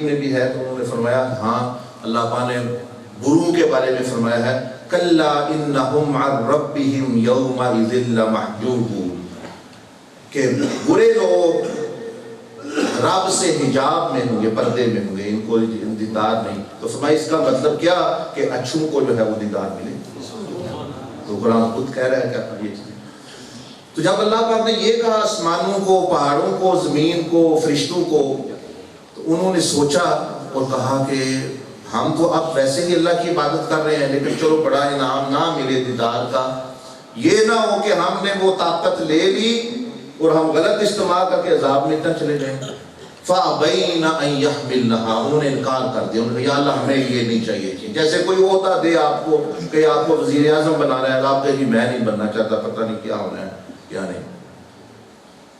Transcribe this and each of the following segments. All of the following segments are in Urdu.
کریم میں بھی ہے تو انہوں نے فرمایا ہاں اللہ پاک نے بروں کے بارے میں فرمایا ہے کلا انہم عن ربہم یومئذ لمحجوبون، کہ برے لوگ رب سے حجاب میں ہوں گے، پردے میں ہوں گے، ان کو دیدار نہیں۔ تو فرمایا اس کا مطلب کیا کہ اچھوں کو جو ہے وہ دیدار ملے، تو قرآن خود کہہ رہا ہے کہ یہ چیز۔ تو جب اللہ پاک نے یہ کہا آسمانوں کو، پہاڑوں کو، زمین کو، فرشتوں کو، تو انہوں نے سوچا اور کہا کہ ہم تو اب ویسے ہی اللہ کی عبادت کر رہے ہیں، لیکن چلو بڑا انعام نہ ملے دیدار کا، یہ نہ ہو کہ ہم نے وہ طاقت لے لی اور ہم غلط استعمال کر کے عذاب میں نہ چلے جائیں۔ فَأَبَيْنَ أَن يَحْمِلْنَهَا، انہوں نے انکار کر دیا، انہوں نے کہا یا اللہ ہمیں یہ نہیں چاہیے۔ جیسے کوئی ہوتا دے آپ کو کہ آپ کو وزیر اعظم بنانا ہے، آپ کہیں میں نہیں بننا چاہتا، پتہ نہیں کیا ہونا ہے کیا نہیں،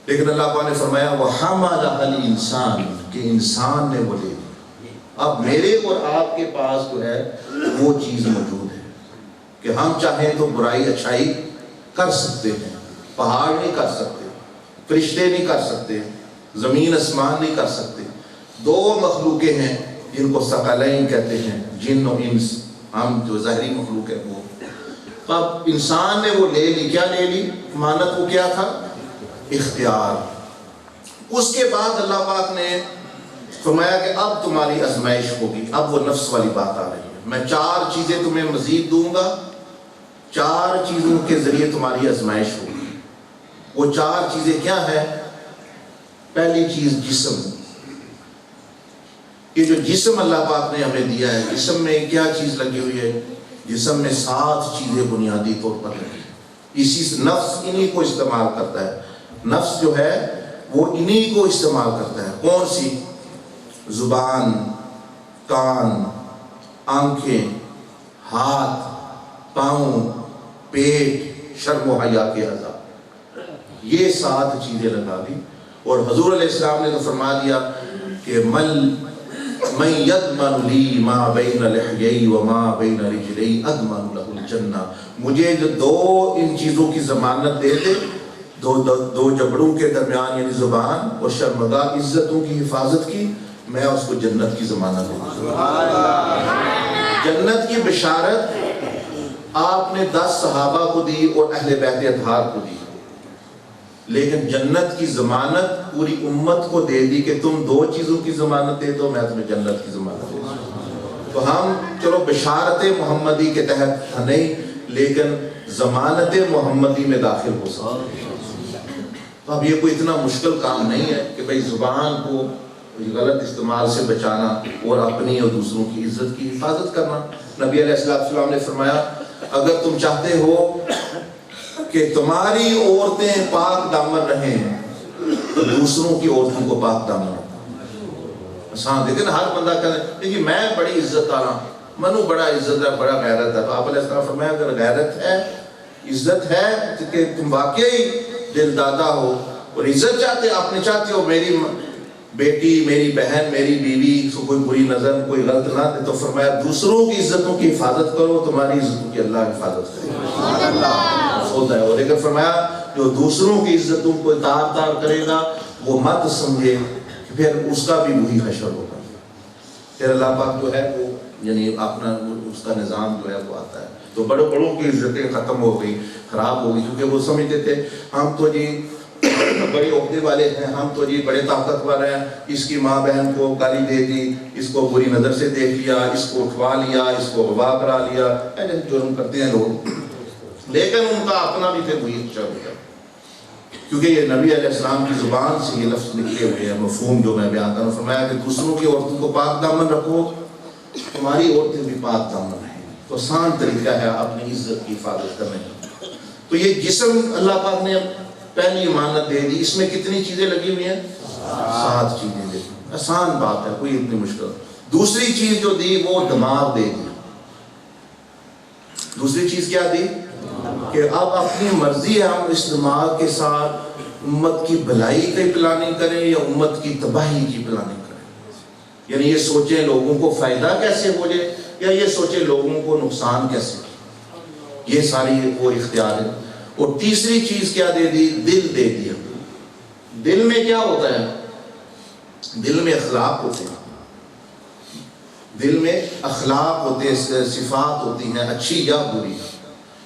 لیکن اللہ پاک نے فرمایا وَحَمَلَهَا الْإِنسَانُ، کہ انسان نے وہ لے لی۔ اب میرے اور آپ کے پاس جو ہے وہ چیز موجود ہے کہ ہم چاہیں تو برائی اچھائی کر سکتے ہیں، پہاڑ نہیں کر سکتے، فرشتے نہیں کر سکتے، زمین اسمان نہیں کر سکتے۔ دو مخلوقیں ہیں جن کو ثقلین کہتے ہیں، جن و انس، ہم جو ظاہری مخلوق ہے وہ۔ اب انسان نے وہ لے لی، کیا لے لی؟ امانت وہ کیا تھا؟ اختیار۔ اس کے بعد اللہ پاک نے فرمایا کہ اب تمہاری آزمائش ہوگی، اب وہ نفس والی بات آ رہی ہے، میں 4 چیزیں تمہیں مزید دوں گا، 4 چیزوں کے ذریعے تمہاری آزمائش ہوگی۔ وہ 4 چیزیں کیا ہیں؟ پہلی چیز جسم، یہ جو جسم اللہ پاک نے ہمیں دیا ہے، جسم میں کیا چیز لگی ہوئی ہے؟ جسم میں 7 چیزیں بنیادی طور پر لگی ہیں، اسی سے نفس انہی کو استعمال کرتا ہے، نفس جو ہے وہ انہی کو استعمال کرتا ہے۔ کون سی؟ زبان، کان، آنکھیں، ہاتھ، پاؤں، پیٹ، شرم و حیا کے اعضاء، یہ 7 چیزیں لگا دی۔ اور حضور علیہ السلام نے تو فرما دیا کہ من یضمن لی ما بین لحیی وما بین رجلی اضمن لہ الجنہ، مجھے جو 2 ان چیزوں کی ضمانت دے دے، دو جبڑوں کے درمیان یعنی زبان اور شرمگاہ عزتوں کی حفاظت کی، میں اس کو جنت کی ضمانت دے دوں۔ جنت کی بشارت آپ نے 10 صحابہ کو دی اور اہل بیت اطہار کو دی، لیکن جنت کی ضمانت پوری امت کو دے دی کہ تم 2 چیزوں کی ضمانت دے دو، میں تمہیں جنت کی ضمانت دے دوں۔ تو ہم چلو بشارت محمدی کے تحت نہیں، لیکن ضمانت محمدی میں داخل ہو سکتے ہیں۔ تو اب یہ کوئی اتنا مشکل کام نہیں ہے کہ بھئی زبان کو غلط استعمال سے بچانا اور اپنی اور دوسروں کی عزت کی حفاظت کرنا۔ نبی علیہ السلام نے فرمایا اگر تم چاہتے ہو کہ تمہاری عورتیں پاک دامن رہیں تو دوسروں کی عورتوں کو پاک دامن رکھو۔ آسان، لیکن ہر بندہ کہتا ہے کہ میں بڑی عزت دار ہوں، منو بڑا عزت ہے، بڑا غیرت ہے۔ تو آپ علیہ السلام فرمایا اگر غیرت ہے، عزت ہے کہ تم واقعی دل دادا ہو اور عزت چاہتے، آپ نے چاہتے ہو میری بیٹی، میری بہن، میری بیوی کو کوئی بری نظر، کوئی غلط نہ دے، تو فرمایا دوسروں کی عزتوں کی حفاظت کرو، تمہاری عزتوں کی اللہ حفاظت کرے گا ہوتا ہے۔ اور لیکن فرمایا جو دوسروں کی عزتوں کو تار کرے گا وہ مت سمجھے کہ پھر اس کا بھی وہی حشر ہوگا۔ پھر اللہ پاک جو ہے وہ یعنی اپنا اس کا نظام جو ہے وہ آتا ہے۔ تو بڑوں کی عزتیں ختم ہو گئی، خراب ہو گئی، کیونکہ وہ سمجھتے تھے ہم تو جی بڑے عہدے والے ہیں، ہم تو جی بڑے طاقتور ہیں، اس کی ماں بہن کو گالی دے دی، اس کو بری نظر سے دیکھ لیا، اس کو اٹھوا لیا، اس کو غبا کرا لیا، ایسے جرم کرتے ہیں لوگ، لیکن ان کا اپنا بھی پھر وہی اچھا ہو گیا، کیونکہ یہ نبی علیہ السلام کی زبان سے یہ لفظ نکلے ہوئے ہیں۔ مفہوم جو میں بیان کروں، فرمایا کہ دوسروں کی عورتوں کو پاک دامن رکھو، تمہاری عورتیں بھی پاک دامن رہیں۔ تو آسان طریقہ ہے اپنی عزت کی حفاظت کرنے کا۔ تو یہ جسم اللہ پاک نے پہلی امانت دے دی، اس میں کتنی چیزیں لگی ہوئی ہیں؟ 7 چیزیں دی، آسان بات ہے، کوئی اتنی مشکل۔ دوسری چیز جو دی وہ دماغ دے دی۔ دوسری چیز کیا دی؟ کہ اب اپنی مرضی ہے ہم اس دماغ کے ساتھ امت کی بھلائی کی پلاننگ کریں یا امت کی تباہی کی پلاننگ کریں، یعنی یہ سوچیں لوگوں کو فائدہ کیسے ہو جائے یا یہ سوچیں لوگوں کو نقصان کیسے ہو، یہ ساری وہ اختیار ہے۔ اور تیسری چیز کیا دے دی؟ دل دے دیا۔ دل میں کیا ہوتا ہے؟ دل میں اخلاق ہوتے ہیں، دل میں اخلاق ہوتے ہیں، صفات ہوتی ہیں اچھی یا بری،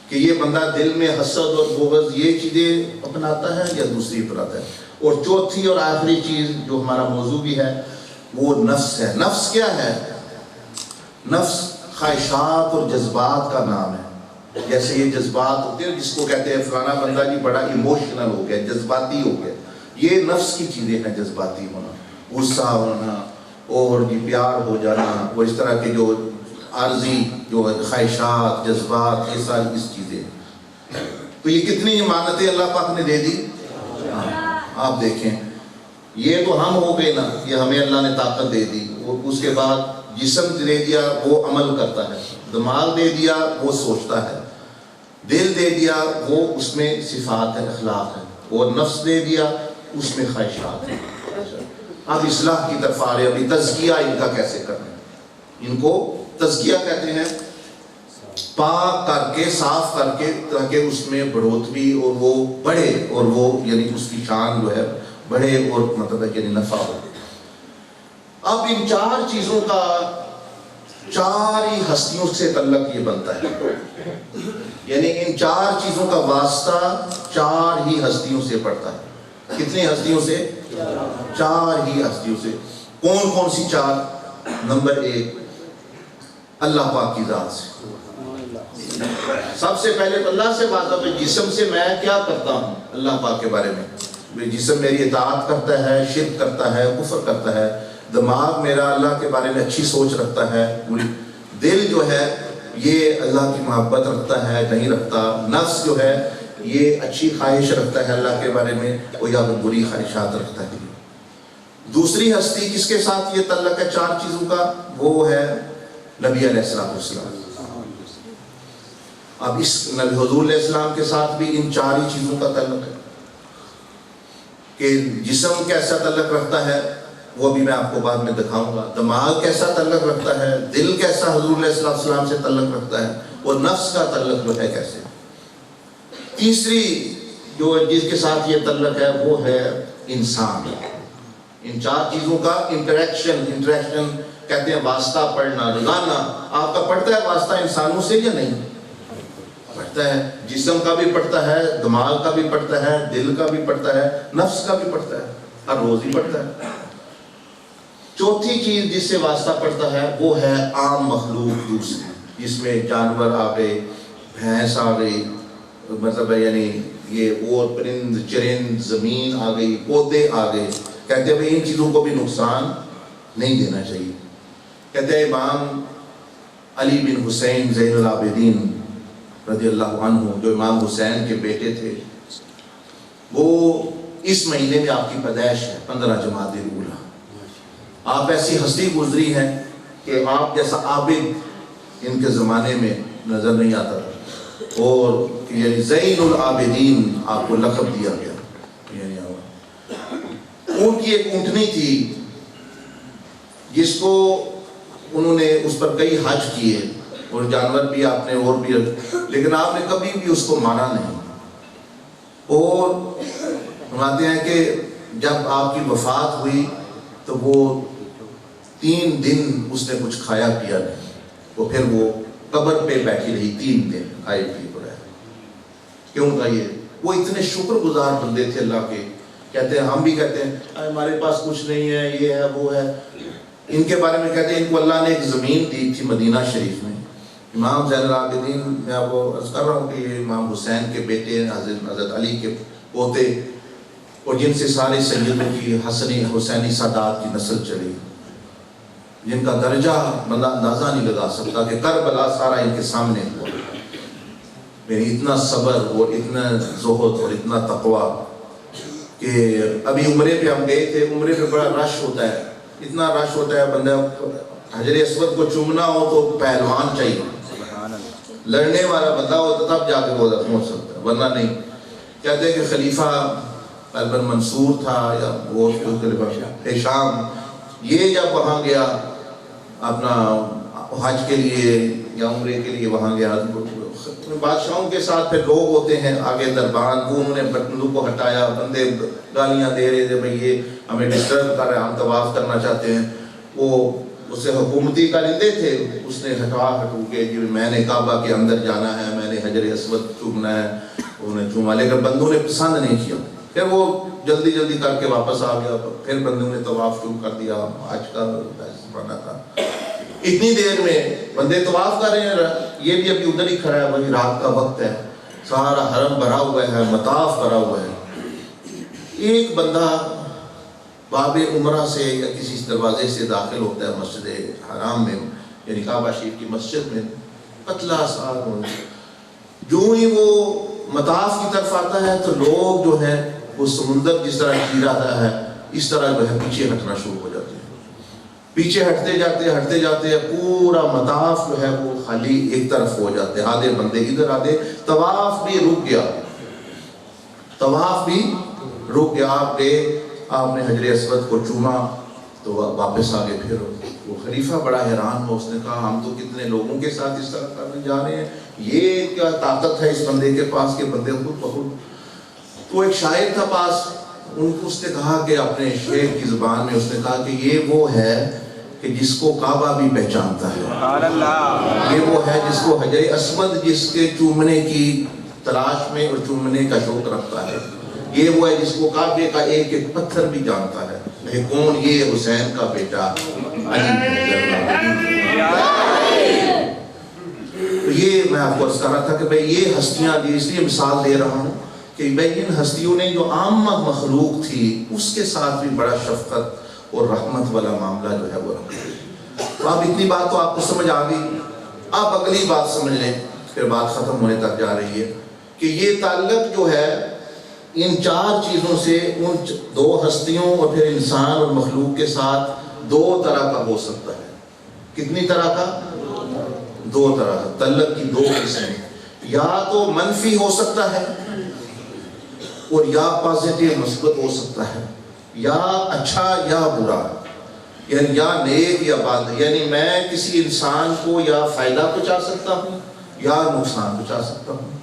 کہ یہ بندہ دل میں حسد اور بغض یہ چیزیں اپناتا ہے یا دوسری اپناتا ہے۔ اور چوتھی اور آخری چیز جو ہمارا موضوع بھی ہے وہ نفس ہے۔ نفس کیا ہے؟ نفس خواہشات اور جذبات کا نام ہے۔ جیسے یہ جذبات ہوتے ہیں، جس کو کہتے ہیں فلانا بندہ جی بڑا ایموشنل ہو گیا، جذباتی ہو گیا، یہ نفس کی چیزیں ہیں۔ جذباتی ہونا، غصہ ہونا اور جی پیار ہو جانا، وہ اس طرح کے جو عارضی جو خواہشات، جذبات، یہ ساری اس چیزیں۔ تو یہ کتنی امانتیں اللہ پاک نے دے دی۔ آپ دیکھیں، یہ تو ہم ہو گئے نا، یہ ہمیں اللہ نے طاقت دے دی، اس کے بعد جسم دے دیا وہ عمل کرتا ہے، دماغ دے دیا وہ سوچتا ہے، دل دے دیا وہ اس میں صفات ہے، اخلاق ہے، اور نفس دے دیا اس میں خواہشات ہے۔ اب اصلاح کی طرف آ رہے ہیں، ابھی تزکیہ ان کا کیسے کرنا ہے۔ ان کو تزکیہ کہتے ہیں، پاک کر کے، صاف کر کے، تاکہ اس میں بڑھوتری اور وہ بڑھے، اور وہ یعنی اس کی شان جو ہے بڑھے، اور مطلب ہے یعنی نفع ہو۔ اب ان چار چیزوں کا چار ہی ہستیوں سے تعلق یہ بنتا ہے، یعنی ان چار چیزوں کا واسطہ چار ہی ہستیوں سے پڑتا ہے۔ کتنی ہستیوں سے؟ چار ہی ہستیوں سے۔ کون کون سی چار؟ نمبر ایک، اللہ پاک کی ذات سے۔ سب سے پہلے تو اللہ سے بات ہے، جسم سے میں کیا کرتا ہوں اللہ پاک کے بارے میں۔ جسم میری اطاعت کرتا ہے، شرک کرتا ہے، کفر کرتا ہے۔ دماغ میرا اللہ کے بارے میں اچھی سوچ رکھتا ہے، دل جو ہے یہ اللہ کی محبت رکھتا ہے نہیں رکھتا، نفس جو ہے یہ اچھی خواہش رکھتا ہے اللہ کے بارے میں، اور یا بری خواہشات رکھتا ہے۔ دوسری ہستی کس کے ساتھ یہ تعلق ہے چار چیزوں کا؟ وہ ہے نبی علیہ السلام۔ اب اس نبی حضور علیہ السلام کے ساتھ بھی ان چار ہی چیزوں کا تعلق ہے، کہ جسم کیسا تعلق رکھتا ہے وہ بھی میں آپ کو بعد میں دکھاؤں گا، دماغ کیسا تعلق رکھتا ہے، دل کیسا حضور علیہ السلام سے تعلق رکھتا ہے، اور نفس کا تعلق جو ہے کیسے۔ تیسری جو جس کے ساتھ یہ تعلق ہے وہ ہے انسان۔ ان چار چیزوں کا انٹریکشن کہتے ہیں واسطہ پڑھنا، لگانا۔ آپ کا پڑھتا ہے واسطہ انسانوں سے یا نہیں؟ پڑھتا ہے، جسم کا بھی پڑھتا ہے، دماغ کا بھی پڑھتا ہے، دل کا بھی پڑھتا ہے، نفس کا بھی پڑھتا ہے، ہر روز ہی پڑھتا ہے۔ چوتھی چیز جس سے واسطہ پڑتا ہے وہ ہے عام مخلوق دوسری، جس میں جانور آ گئے، بھینس آ گئی، مطلب ہے یعنی یہ اور پرند چرند، زمین آ گئی، پودے آ گئے۔ کہتے ہیں ان چیزوں کو بھی نقصان نہیں دینا چاہیے۔ کہتے ہیں امام علی بن حسین زین العابدین رضی اللہ عنہ، جو امام حسین کے بیٹے تھے، وہ اس مہینے میں آپ کی پیدائش ہے، 15 جمادی الاولیٰ۔ آپ ایسی ہستی گزری ہیں کہ آپ جیسا عابد ان کے زمانے میں نظر نہیں آتا تھا، اور یعنی زین العابدین آپ کو لقب دیا گیا۔ ان کی ایک اونٹنی تھی جس کو انہوں نے اس پر کئی حج کیے، اور جانور بھی آپ نے اور بھی، لیکن آپ نے کبھی بھی اس کو مارا نہیں۔ اور فرماتے ہیں کہ جب آپ کی وفات ہوئی تو وہ 3 دن اس نے کچھ کھایا پیا نہیں، تو پھر وہ قبر پہ بیٹھی رہی 3 دن کھائے پی کو رہے۔ کیوں تھا یہ؟ وہ اتنے شکر گزار بندے تھے اللہ کے۔ کہتے ہیں ہم بھی کہتے ہیں ہمارے پاس کچھ نہیں ہے، یہ ہے وہ ہے۔ ان کے بارے میں کہتے ہیں ان کو اللہ نے ایک زمین دی تھی مدینہ شریف میں۔ امام زین العابدین، میں آپ کو عرض کر رہا ہوں کہ یہ امام حسین کے بیٹے، حضرت علی کے پوتے، اور جن سے سارے سیدوں کی حسنی حسینی سادات کی نسل چلی، جن کا درجہ بندہ اندازہ نہیں لگا سکتا، کہ کربلا سارا ان کے سامنے ہوا۔ میری اتنا صبر اور اتنا زہد اور اتنا تقویٰ، کہ ابھی عمرے پہ ہم گئے تھے، عمرے پہ بڑا رش ہوتا ہے، اتنا رش ہوتا ہے، بندہ حجر اسود کو چومنا ہو تو پہلوان چاہیے، لڑنے والا بندہ ہو تو تب جا کے وہ پہنچ سکتا ہے، ورنہ نہیں۔ کہتے ہیں کہ خلیفہ بن منصور تھا یا وہ ہشام، یہ جب وہاں گیا اپنا حج کے لیے یا عمرے کے لیے وہاں گیا، بادشاہوں کے ساتھ پھر لوگ ہوتے ہیں آگے دربان، وہ انہوں نے بندوں کو ہٹایا، بندے گالیاں دے رہے تھے، بھئی یہ ہمیں ڈسٹرب کر رہے ہیں، ہم طواف کرنا چاہتے ہیں۔ وہ اسے حکومتی کارندے تھے، اس نے ہٹو کے جی میں نے کعبہ کے اندر جانا ہے، میں نے حجر اسود چومنا ہے، انہیں چوما، لیکن بندوں نے پسند نہیں کیا، پھر وہ جلدی جلدی کر کے واپس آ گیا، پھر بندوں نے طواف شروع کر دیا، آج کا بنا تھا۔ اتنی دیر میں بندے طواف کر رہے ہیں، یہ بھی ابھی ادھر ہی کھڑا ہے، وہی رات کا وقت ہے، سارا حرم بھرا ہوا ہے، مطاف بھرا ہوا ہے، ایک بندہ باب عمرہ سے یا کسی دروازے سے داخل ہوتا ہے مسجد حرام میں، یعنی کعبہ شریف کی مسجد میں، پتلا سا، جو ہی وہ مطاف کی طرف آتا ہے تو لوگ جو ہے وہ سمندر جس طرح چیر آتا ہے اس طرح جو ہے پیچھے ہٹنا شروع ہو جاتے ہیں، پیچھے ہٹتے جاتے پورا مطاف جو ہے وہ خالی ایک طرف ہو جاتے ہیں، آدھے بندے ادھر آدھے، طواف بھی رک گیا، آپ نے حجر اسود کو چوما تو واپس آگے پھر وہ خلیفہ بڑا حیران ہو، اس نے کہا ہم تو کتنے لوگوں کے ساتھ اس طرح کرنے جا رہے ہیں، یہ کیا طاقت ہے اس بندے کے پاس کہ بندے خود بخود۔ تو ایک شاعر تھا پاس، ان کو اس نے کہا کہ اپنے شعر کی زبان میں اس نے کہا کہ یہ وہ ہے کہ جس کو کعبہ بھی پہچانتا ہے، یہ وہ ہے جس کو حجر اسود جس کے چومنے کی تلاش میں اور چومنے کا شوق رکھتا ہے، یہ وہ ہے جس کو کعبے کا ایک ایک پتھر بھی جانتا ہے، لیکن کون؟ یہ حسین کا بیٹا تو یہ میں آپ کو عرض کر رہا تھا کہ بھئی یہ ہستیاں اس لیے مثال دے رہا ہوں کہ بھئی ان ہستیوں نے جو عامہ مخلوق تھی اس کے ساتھ بھی بڑا شفقت اور رحمت والا معاملہ جو ہے وہ رکھا۔ تو اب اتنی بات تو آپ کو سمجھ آ گئی، اب اگلی بات سمجھ لیں، پھر بات ختم ہونے تک جا رہی ہے کہ یہ تعلق جو ہے ان چار چیزوں سے، ان دو ہستیوں اور پھر انسان اور مخلوق کے ساتھ دو طرح کا ہو سکتا ہے۔ کتنی طرح کا؟ دو طرح کا۔ تعلق کی دو قسمیں، یا تو منفی ہو سکتا ہے اور یا پازیٹیو مثبت ہو سکتا ہے، یا اچھا یا برا، یعنی یا نیک یا بد، یعنی میں کسی انسان کو یا فائدہ پہنچا سکتا ہوں یا نقصان پہنچا سکتا ہوں،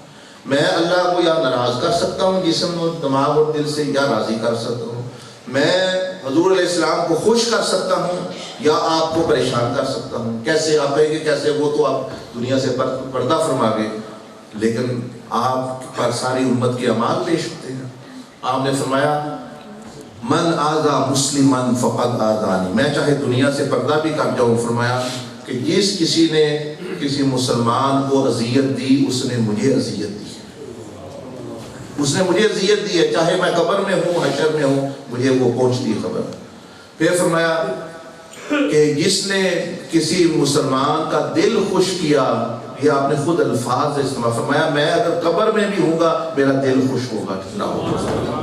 میں اللہ کو یا ناراض کر سکتا ہوں جسم اور دماغ اور دل سے، یا راضی کر سکتا ہوں، میں حضور علیہ السلام کو خوش کر سکتا ہوں یا آپ کو پریشان کر سکتا ہوں۔ کیسے؟ آپ کہیں گے کیسے؟ وہ تو آپ دنیا سے پردہ فرما گئے، لیکن آپ پر ساری امت کے اعمال پیش ہوتے ہیں۔ آپ نے فرمایا من آذا مسلمن فقد آذانی، میں چاہے دنیا سے پردہ بھی کر جاؤں، فرمایا کہ جس کسی نے کسی مسلمان کو اذیت دی اس نے مجھے اذیت دی، اس نے مجھے اذیت دی ہے، چاہے میں قبر میں ہوں حشر میں ہوں، مجھے وہ پہنچتی خبر۔ پھر فرمایا کہ جس نے کسی مسلمان کا دل خوش کیا، یہ آپ نے خود الفاظ استعمال فرمایا، میں اگر قبر میں بھی ہوں گا میرا دل خوش ہوگا، کتنا ہوگا۔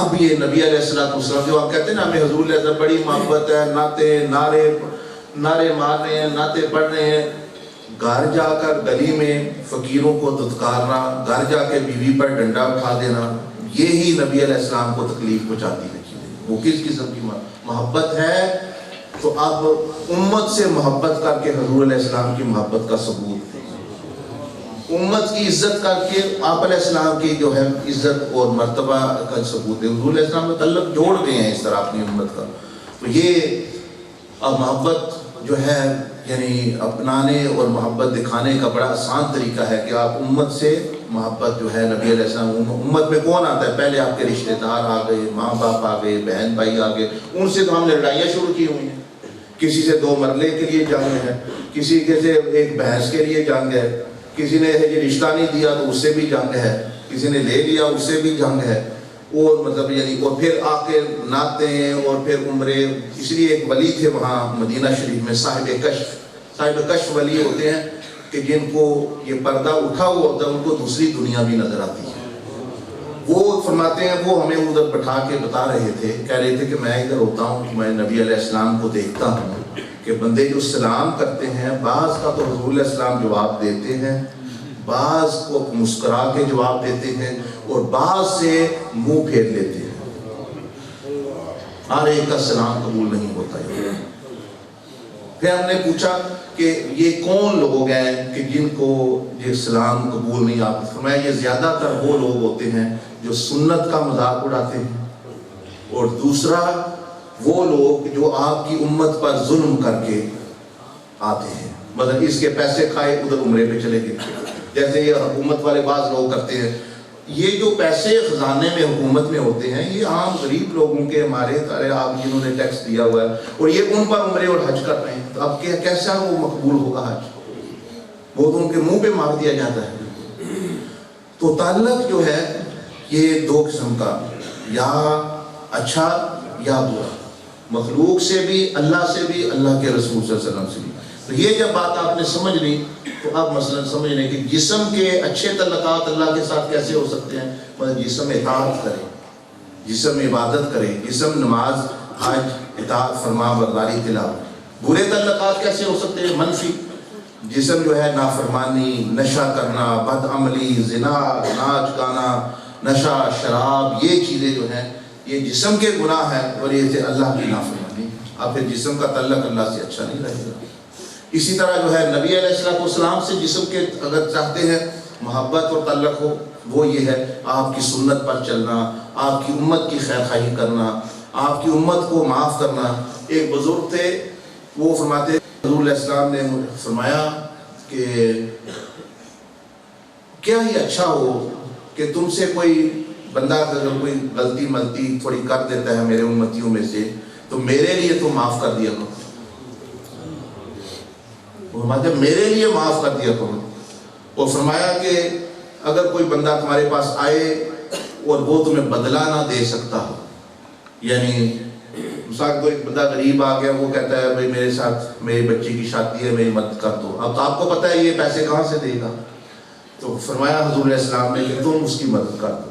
اب یہ نبی علیہ السلام جو آپ کہتے ہیں نا ہمیں حضور علیہ السلام بڑی محبت ہے، نعرے مار رہے ہیں، نعتیں پڑھ رہے ہیں، گھر جا کر گلی میں فقیروں کو دھتکارنا، گھر جا کے بیوی پر ڈنڈا اٹھا دینا، یہی نبی علیہ السلام کو تکلیف پہنچاتی ہے۔ وہ کس قسم کی محبت ہے؟ تو اب امت سے محبت کر کے حضور علیہ السلام کی محبت کا ثبوت، امت کی عزت کر کے آپ علیہ السلام کی جو ہے عزت اور مرتبہ کا ثبوت ہے۔ حضور علیہ السلام میں تعلق جوڑ گئے ہیں اس طرح اپنی امت کا۔ تو یہ اب محبت جو ہے یعنی اپنانے اور محبت دکھانے کا بڑا آسان طریقہ ہے کہ آپ امت سے محبت جو ہے نبی علیہ السلام، امت میں کون آتا ہے؟ پہلے آپ کے رشتہ دار آ گئے، ماں باپ آ گئے، بہن بھائی آ گئے، ان سے تو ہم نے لڑائیاں شروع کی ہوئی ہیں، کسی سے 2 مرلے کے لیے جنگ ہے، کسی کے سے ایک بھینس کے لیے جنگ ہے، کسی نے رشتہ نہیں دیا تو اس سے بھی جنگ ہے، کسی نے لے لیا اس سے بھی جنگ ہے، اور مطلب یعنی اور پھر آ کے نعتیں اور پھر عمرے۔ اس لیے ایک ولی تھے وہاں مدینہ شریف میں، صاحب کشف ولی ہوتے ہیں کہ جن کو یہ پردہ اٹھا ہوا ہوتا ہے ان کو دوسری دنیا بھی نظر آتی ہے۔ وہ فرماتے ہیں وہ ہمیں ادھر بٹھا کے بتا رہے تھے، کہہ رہے تھے کہ میں ادھر ہوتا ہوں، میں نبی علیہ السلام کو دیکھتا ہوں کہ بندے جو سلام کرتے ہیں بعض کا تو حضور علیہ السلام جواب دیتے ہیں، بعض کو مسکرا کے جواب دیتے ہیں اور بعض سے منہ پھیر لیتے ہیں، ہر ایک کا سلام قبول نہیں ہوتا ہے۔ پھر ہم نے پوچھا کہ یہ کون لوگ ہیں کہ جن کو یہ سلام قبول نہیں آتا؟ فرمایا یہ زیادہ تر وہ لوگ ہوتے ہیں جو سنت کا مذاق اڑاتے ہیں، اور دوسرا وہ لوگ جو آپ کی امت پر ظلم کر کے آتے ہیں، مطلب اس کے پیسے کھائے ادھر عمرے پہ چلے گئے، جیسے یہ حکومت والے بعض لوگ کرتے ہیں. یہ جو پیسے خزانے میں حکومت میں ہوتے ہیں یہ عام غریب لوگوں کے، ہمارے سارے آپ جنہوں نے ٹیکس دیا ہوا ہے، اور یہ ان پر عمرے اور حج کر رہے ہیں. تو اب کیسا وہ مقبول ہوگا حج؟ وہ تو ان کے منہ پہ مار دیا جاتا ہے. تو تعلق جو ہے یہ دو قسم کا، یا اچھا یا برا، مخلوق سے بھی، اللہ سے بھی، اللہ کے رسول صلی اللہ علیہ وسلم سے بھی. تو یہ جب بات آپ نے سمجھ لی تو اب مثلا سمجھ لیں کہ جسم کے اچھے تعلقات اللہ کے ساتھ کیسے ہو سکتے ہیں. مطلب جسم اطاعت کرے، جسم عبادت کرے، جسم نماز، حج، اطاعت، فرما برداری، تلاوت. برے تعلقات کیسے ہو سکتے ہیں؟ منفی. جسم جو ہے نافرمانی، نشہ کرنا، بد عملی، زنا، ناچ گانا، نشہ، شراب، یہ چیزیں جو ہیں یہ جسم کے گناہ ہیں اور یہ سے اللہ کی نافرمانی. اب پھر جسم کا تعلق اللہ سے اچھا نہیں رہے گا. اسی طرح جو ہے نبی علیہ السلام سے جسم کے اگر چاہتے ہیں محبت اور تعلق ہو، وہ یہ ہے آپ کی سنت پر چلنا، آپ کی امت کی خیر خواہی کرنا، آپ کی امت کو معاف کرنا. ایک بزرگ تھے، وہ فرماتے حضور علیہ السلام نے فرمایا کہ کیا ہی اچھا ہو کہ تم سے کوئی بندہ اگر کوئی غلطی ملتی تھوڑی کر دیتا ہے میرے امتیوں میں سے تو میرے لیے تو معاف کر دیا کرو. جب میرے لیے معاف کر دیا کرو. اور فرمایا کہ اگر کوئی بندہ تمہارے پاس آئے اور وہ تمہیں بدلہ نہ دے سکتا ہو، یعنی مثال کوئی بندہ غریب آ گیا، وہ کہتا ہے بھائی میرے ساتھ میری بچی کی شادی ہے، میری مدد کر دو. اب تو آپ کو پتہ ہے یہ پیسے کہاں سے دے گا، تو فرمایا حضور علیہ السلام نے کہ تم اس کی مدد کر دو.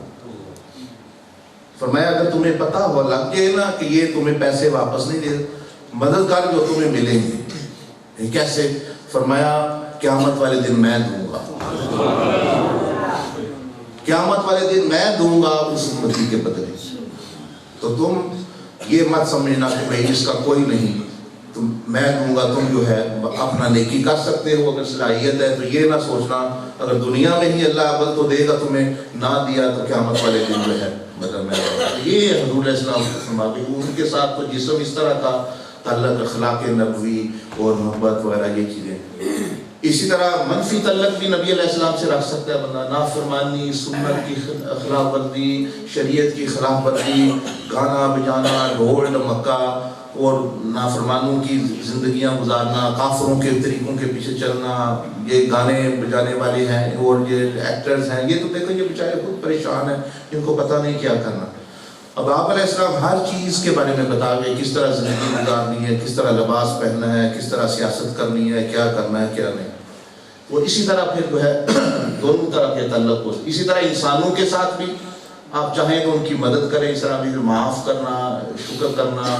فرمایا اگر تمہیں پتہ ہو لگ جائے نا کہ یہ تمہیں پیسے واپس نہیں دے، مدد کر جو تمہیں ملیں گے. کیسے؟ فرمایا قیامت والے دن میں دوں گا، قیامت والے دن میں دوں گا اس امتی کے بدلے. تو تم یہ مت سمجھنا کہ بھائی اس کا کوئی نہیں، تم میں دوں گا. تم جو ہے اپنا نیکی کر سکتے ہو اگر صلاحیت ہے، تو یہ نہ سوچنا اگر دنیا میں ہی اللہ اول تو دے گا، تمہیں نہ دیا تو قیامت والے دن جو ہے مطلب میں. یہ حضور علیہ السلام فرماتے ہیں ان کے ساتھ تو جسم اس طرح کا تعلق، اخلاق نبوی اور محبت وغیرہ یہ چیزیں. اسی طرح منفی تعلق بھی نبی علیہ السلام سے رکھ سکتا ہے بندہ، نافرمانی، سنت کی خلاف ورزی، شریعت کی خلاف ورزی، گانا بجانا، ڈھول ڈمکا اور نافرمانوں کی زندگیاں گزارنا، کافروں کے طریقوں کے پیچھے چلنا. یہ گانے بجانے والے ہیں اور یہ ایکٹرز ہیں، یہ تو دیکھو یہ بیچارے خود پریشان ہیں، ان کو پتہ نہیں کیا کرنا. اب آپ علیہ السلام ہر چیز کے بارے میں بتا گئے، کس طرح زندگی گزارنی ہے، کس طرح لباس پہننا ہے، کس طرح سیاست کرنی ہے، کیا کرنا ہے کیا نہیں. وہ اسی طرح پھر جو ہے دونوں طرح کے تعلق ہو. اسی طرح انسانوں کے ساتھ بھی آپ چاہیں تو ان کی مدد کریں، اس طرح بھی معاف کرنا، شکر کرنا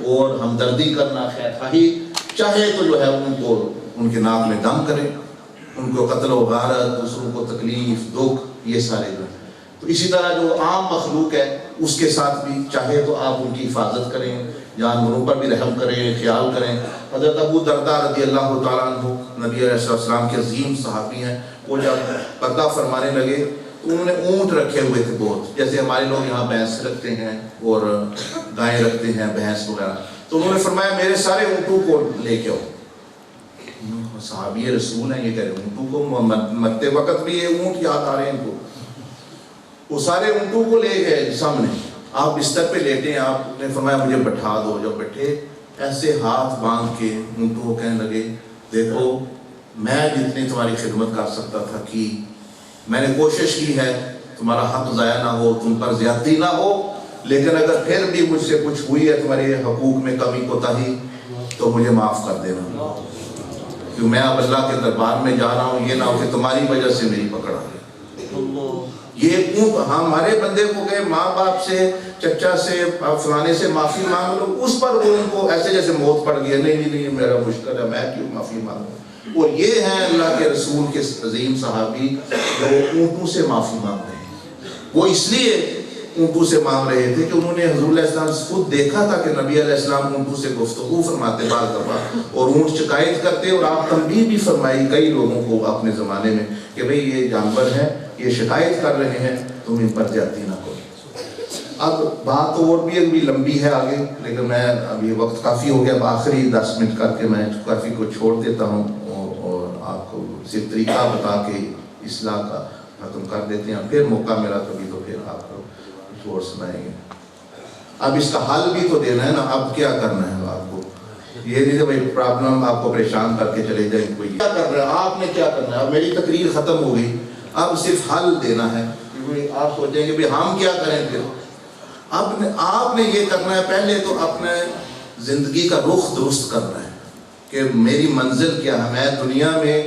اور ہمدردی کرنا، خیر خواہی. چاہے تو جو ہے ان کو ان کے ناک میں دم کریں، ان کو قتل و غارت، دوسروں کو تکلیف، دکھ، یہ سارے جو. تو اسی طرح جو عام مخلوق ہے اس کے ساتھ بھی چاہے تو آپ ان کی حفاظت کریں، جانوروں پر بھی رحم کریں، خیال کریں. حضرت ابو درداء رضی اللہ تعالیٰ عنہ نبی علیہ السلام کے عظیم صحابی ہیں، وہ جب پردہ فرمانے لگے تو انہوں نے اونٹ رکھے ہوئے تھے بہت، جیسے ہمارے لوگ یہاں بھینس رکھتے ہیں اور گائیں رکھتے ہیں، بھینس وغیرہ. تو انہوں نے فرمایا میرے سارے اونٹوں کو لے کے آؤ. صحابی رسول ہیں، یہ کہہ رہے اونٹوں کو، مرتے وقت بھی یہ اونٹ یاد آ رہے ہیں ان کو. وہ سارے اونٹوں کو لے گئے سامنے، آپ بستر پہ لیٹے ہیں، آپ نے فرمایا مجھے بٹھا دو. جب بیٹھے ایسے ہاتھ باندھ کے اونٹوں کو کہنے لگے دیکھو میں جتنی تمہاری خدمت کر سکتا تھا کی، میں نے کوشش کی ہے تمہارا حق ضائع نہ ہو، تم پر زیادتی نہ ہو، لیکن اگر پھر بھی مجھ سے کچھ ہوئی ہے تمہارے حقوق میں کمی کوتاہی تو مجھے معاف کر دینا، کیوں میں اب اللہ کے دربار میں جا رہا ہوں، یہ نہ ہو کہ تمہاری وجہ سے میری پکڑ آ گئی. یہ ہمارے بندے کو گئے ماں باپ سے، چچا سے، فلانے سے معافی مانگ لو، اس پر وہ ان کو ایسے جیسے موت پڑ گئی، نہیں نہیں میرا مشکل ہے، میں کیوں معافی مانگوں. اور یہ ہیں اللہ کے رسول کے عظیم صحابی جو اونٹوں سے معافی مانگ رہے ہیں. وہ اس لیے اونٹوں سے مانگ رہے تھے کہ انہوں نے حضور علیہ السلام خود دیکھا تھا کہ نبی علیہ السلام اونٹوں سے گفتگو فرماتے بعض دفعہ، اور اونٹ شکایت کرتے، اور آپ تنبیہ بھی فرمائی کئی لوگوں کو اپنے زمانے میں کہ بھئی یہ جانور ہیں، یہ شکایت کر رہے ہیں، تم ان پر زیادتی نہ کرو. اب بات اور بھی لمبی ہے آگے، لیکن میں ابھی وقت کافی ہو گیا، اب آخری 10 منٹ کر کے میں کافی کو چھوڑ دیتا ہوں اور آپ کو صرف طریقہ بتا کے اصلاح کا ختم کر دیتے ہیں. پھر موقع ملا کبھی تو پھر آپ کو کچھ اور سنائیں گے. اب اس کا حل بھی تو دینا ہے نا. اب کیا کرنا ہے آپ کو؟ یہ نہیں کہ بھائی پرابلم آپ کو پریشان کر کے چلے جائیں. کوئی کیا کر رہا ہے؟ آپ نے کیا کرنا ہے؟ اب میری تقریر ختم ہو گئی، اب صرف حل دینا ہے. آپ سوچیں گے بھائی ہم کیا کریں پھر؟ آپ نے یہ کرنا ہے، پہلے تو اپنے زندگی کا رخ درست کرنا ہے کہ میری منزل کیا ہے. میں دنیا میں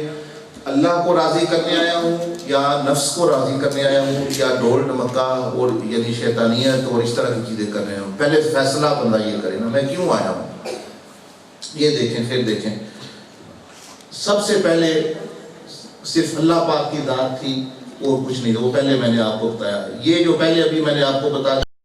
اللہ کو راضی کرنے آیا ہوں یا نفس کو راضی کرنے آیا ہوں یا ڈھول ڈمکا اور یعنی شیطانیت اور اس طرح کی چیزیں کر رہے ہوں. پہلے فیصلہ بندہ یہ کرے نا، میں کیوں آیا ہوں. یہ دیکھیں، پھر دیکھیں. سب سے پہلے صرف اللہ پاک کی ذات تھی اور کچھ نہیں. وہ پہلے میں نے آپ کو بتایا. یہ جو پہلے ابھی میں نے آپ کو بتایا